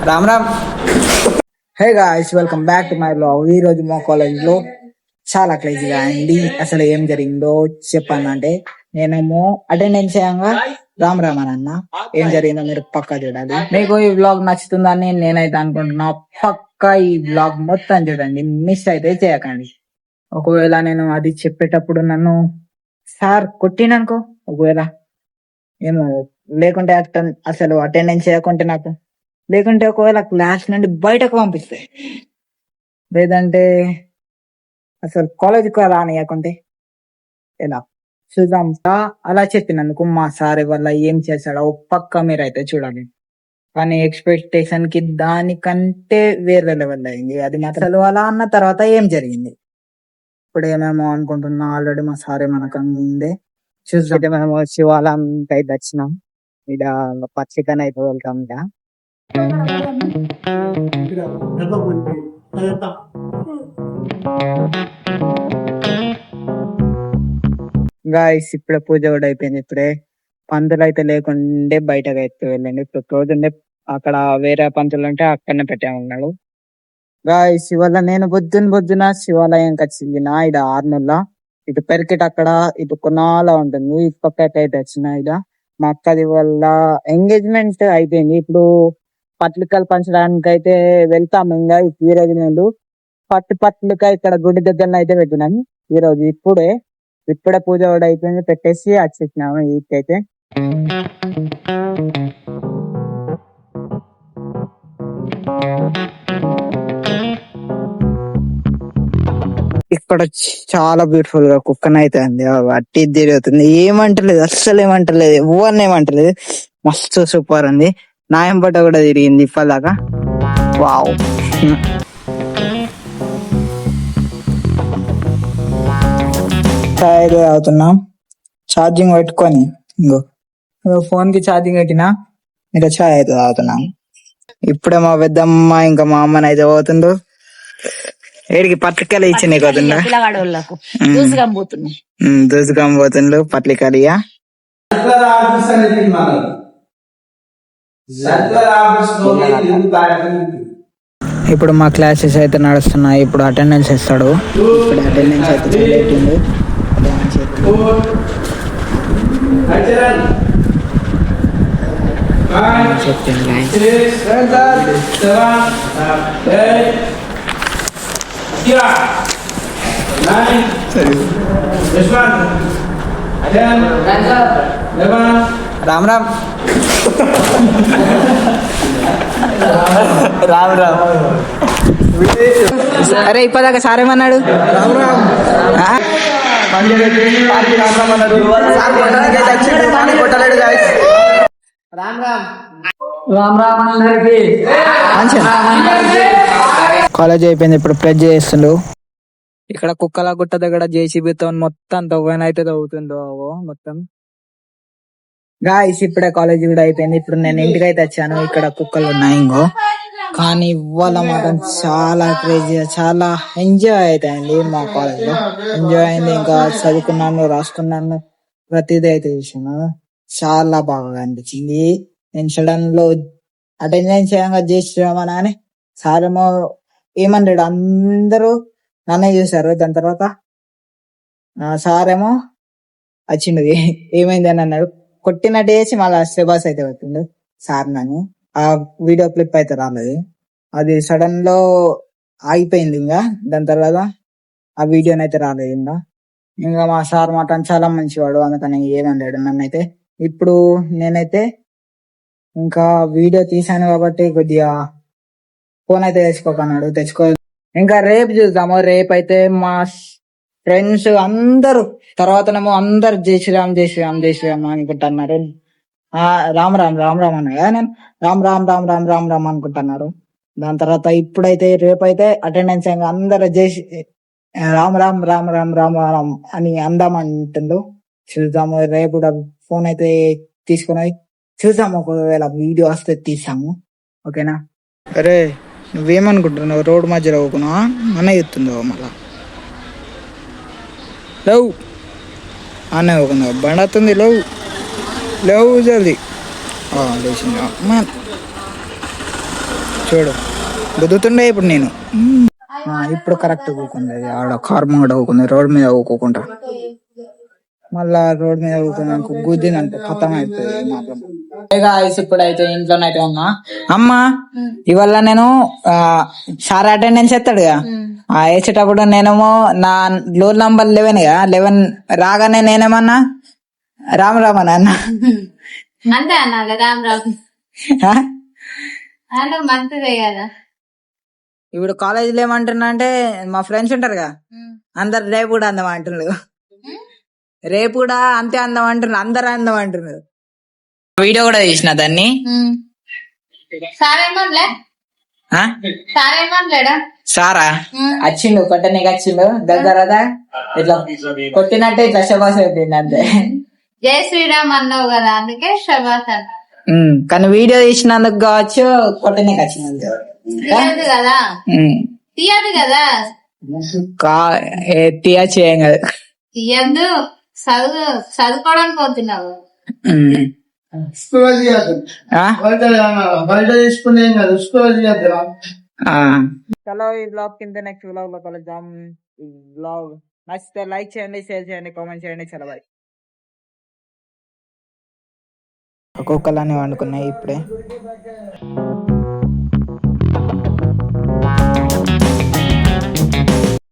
Ram Ram. Hey guys, welcome back to my blog. ఈ రోజు మా కాలేజ్ లో చాలా క్రేజీగా అయింది. అసలు ఏం జరిగిందో చెప్పానంటే, నేనేమో అటెండెన్స్ చేయంగా రామ్ రామ్ అని అన్న. ఏం జరిగిందో మీరు పక్కా చూడాలి. మీకు ఈ బ్లాగ్ నచ్చుతుందని నేనైతే అనుకుంటున్నా. పక్కా ఈ బ్లాగ్ మొత్తం చూడండి, మిస్ అయితే చేయకండి. ఒకవేళ నేను అది చెప్పేటప్పుడు నన్ను సార్ కొట్టిననుకో, ఒకవేళ ఏమో, లేకుంటే అసలు అటెండెన్స్ చేయకుంటే నాకు, లేకుంటే ఒకవేళ క్లాస్ నుండి బయటకు పంపిస్తే, లేదంటే అసలు కాలేజీకి రానియకుంటే ఎలా చూద్దాం. అలా చెప్పినందుకు మా సార్ వల్ల ఏం చేశాడో పక్క మీరైతే చూడాలి. కానీ ఎక్స్పెక్టేషన్ కి దానికంటే వేరే లెవెల్ అయింది. అది మాత్రం అసలు అలా అన్న తర్వాత ఏం జరిగింది ఇప్పుడు ఏమేమో అనుకుంటున్నా. ఆల్రెడీ మా సార్ మనకుందే చూస్తే మేము శివాలయం అయితే వచ్చినాం. ఇక పచ్చికన్ అయితే వెళ్తాం. గాయస్ ఇప్పుడే పూజ కూడా అయిపోయింది. ఇప్పుడే పంతులు అయితే లేకుండే బయటకు అయితే వెళ్ళండి. ఇప్పుడు రోజుండే అక్కడ వేరే పంతులు ఉంటే అక్కడనే పెట్టామన్నాడు. గాయస్ ఇవాళ నేను పొద్దున శివాలయంకి వచ్చింది. నా ఇడ ఆర్నూర్లో ఇటు పెరికెట్ అక్కడ, ఇటు కొనాల ఉంటుంది. ఇటు పక్క అయితే వచ్చిన ఇడ మా అక్కది వల్ల ఎంగేజ్మెంట్ అయిపోయింది. ఇప్పుడు పత్రికలు పంచడానికి అయితే వెళ్తాము. ఇంకా ఈ రోజు నేను పత్రిక ఇక్కడ గుడి దగ్గర అయితే పెట్టినాను. ఈ రోజు ఇప్పుడే పూజ కూడా అయిపోయింది, పెట్టేసి వచ్చేసినాము ఇకైతే. ఇక్కడ చాలా బ్యూటిఫుల్ గా కుక్కన అయితే ఉంది. అట్టి తిరుగుతుంది, ఏమంటలేదు, అస్సలు ఏమంటలేదు, ఎవరిని ఏమంటలేదు. మస్తు సూపర్ ఉంది. నాయంపట కూడా తిరిగింది ఇప్పటిదాకా. వావ్. చాయ్ అవుతున్నాం ఛార్జింగ్ పెట్టుకొని. ఇంకో ఫోన్ కి ఛార్జింగ్ పెట్టినా, ఇంకా చాయ్ అయితే తాగుతున్నాం. ఇప్పుడే మా పెద్దమ్మ ఇంకా మా అమ్మని అయితే పోతుండ్రు. ఏడికి పత్రికలు ఇచ్చింది కదుండా, దూసుకంపోతుండ్రు పత్రికలియా. ఇప్పుడు మా క్లాసెస్ అయితే నడుస్తున్నాయి. ఇప్పుడు అటెండెన్స్ ఇస్తాడు. ఇప్పుడు అటెండెన్స్ అయితే చేయలేకుండు. రామ్ రామ్. రామ్ రామ్. అరే ఇప్పటిదాకా సారేమన్నాడు? రామ్ రామ్. కాలేజ్ అయిపోయింది. ఇప్పుడు ప్రెజ్ చేస్తుండు. ఇక్కడ కుక్కల గుట్ట దగ్గర జేసీబీతో మొత్తం తవ్వనైతే తవ్వుతుందో మొత్తం. గాయస్ ఇప్పుడే కాలేజ్ కూడా అయిపోయింది. ఇప్పుడు నేను ఇంటికి అయితే వచ్చాను. ఇక్కడ కుక్కలు ఉన్నాయి ఇంకో. కానీ ఇవాళ మాత్రం చాలా క్రేజీగా, చాలా ఎంజాయ్ అవుతాయండి. మా కాలేజ్ లో ఎంజాయ్ అయింది. ఇంకా చదువుకున్నాను, రాసుకున్నాను, ప్రతిదీ అయితే చూసాను. చాలా బాగా అనిపించింది. నేను సడన్ లో అటెండెన్స్ చేసిరామని అని సారేమో ఏమన్నాడు, అందరూ నన్నే చూసారు. దాని తర్వాత సారేమో వచ్చిండు, ఏమైంది అని అన్నాడు. కొట్టినట్టు వేసి మళ్ళా శబాస్ అయితే పెట్టిండు సార్ నన్ను. ఆ వీడియో క్లిప్ అయితే రాలేదు, అది సడన్ లో ఆగిపోయింది. ఇంకా దాని తర్వాత ఆ వీడియోని అయితే రాలేదు. ఇంకా మా సార్ మాత్రం చాలా మంచివాడు, అందుకని ఏమన్నాడు నన్ను అయితే. ఇప్పుడు నేనైతే ఇంకా వీడియో తీసాను కాబట్టి కొద్దిగా ఫోన్ అయితే తెచ్చుకోకన్నాడు, తెచ్చుకో. ఇంకా రేపు చూద్దాము. రేపు అయితే మా ఫ్రెండ్స్ అందరూ తర్వాతనేమో అందరు జై శ్రీరామ్ జై శ్రీరామ్ జై శ్రీరామ్ అనుకుంటున్నారు. రామ్ రామ్ రామ్ రామ్ అన్నా నేను రామ్ రామ్ రామ్ రామ్ రామ్ రామ్ అనుకుంటున్నారు. దాని తర్వాత ఇప్పుడైతే రేపైతే అటెండెన్స్ అందరు జై రామ్ రామ్ రామ్ రామ్ రామ్ రామ్ అని అందామంటుండు. చూద్దాము. రేపు కూడా ఫోన్ అయితే తీసుకుని చూసాము, ఒకవేళ వీడియో వస్తే తీసాము. ఓకేనా? అరే నువ్వేమనుకుంటున్నావు? రోడ్డు మధ్యలో పోకున్నావా? అన్న ఎత్తుందో మళ్ళా. లవ్ అనే ఊకుందా బండి వస్తుంది లేవు లేవు జల్ది లేచింది అమ్మా. చూడు గుద్దుతుండే ఇప్పుడు నేను ఇప్పుడు కరెక్ట్ ఊకుంది అది ఆడ కార్ ముంగట ఊకుంది రోడ్ మీద ఊకోకుండా మళ్ళా రోడ్ మీద ఊకున్నాక గుద్దినంటే ఖతం అయిపోయింది. ఇప్పుడైతే ఇంట్లోనైతే ఉన్నా. అమ్మా ఇవాళ నేను సార్ అటెండెన్స్ ఎత్తాడుగా వేసేటప్పుడు నేనేమో నా రోల్ నంబర్ 11 గా 11 రాగానే నేనేమన్నా రామ్ రామ్ అని అన్నా అంతే అన్నాడు రామ్ రామ్ అంటే మంచిదే కదా. ఇప్పుడు కాలేజీలో ఏమంటున్నా అంటే మా ఫ్రెండ్స్ ఉంటారుగా అందరు రేపు కూడా అందం అంటున్నారు, రేపు కూడా అంతే అందం అంటున్నారు, అందరు అందం అంటున్నారు. వీడియో కూడా తీసిన దాన్ని. సారా వచ్చిండు కొట్టనీకి వచ్చిండు దగ్గర ఇట్లా కొట్టినట్టే ఇట్లా శబాస్ అయిపోయింది అంతే. జై శ్రీరామ్ అన్నావు కదా అందుకే శబాస్ అంట. కానీ వీడియో తీసినందుకు కావచ్చు కొట్టనీకి వచ్చింది తీయదు కదా, తీయదు కదా, తీయచ్చు ఏం కాదు. తీయద్దు, చదువుకోవడానికి పోతున్నావు. చలో ఈ బ్లాగ్ కింద నెక్స్ట్ బ్లాగ్ లో కలుద్దాం. బ్లాగ్ నచ్చితే లైక్ చేయండి, షేర్ చేయండి, కామెంట్ చేయండి. చలో బాయ్. ఒక్కొక్కలానే వండుకున్నాయి ఇప్పుడే.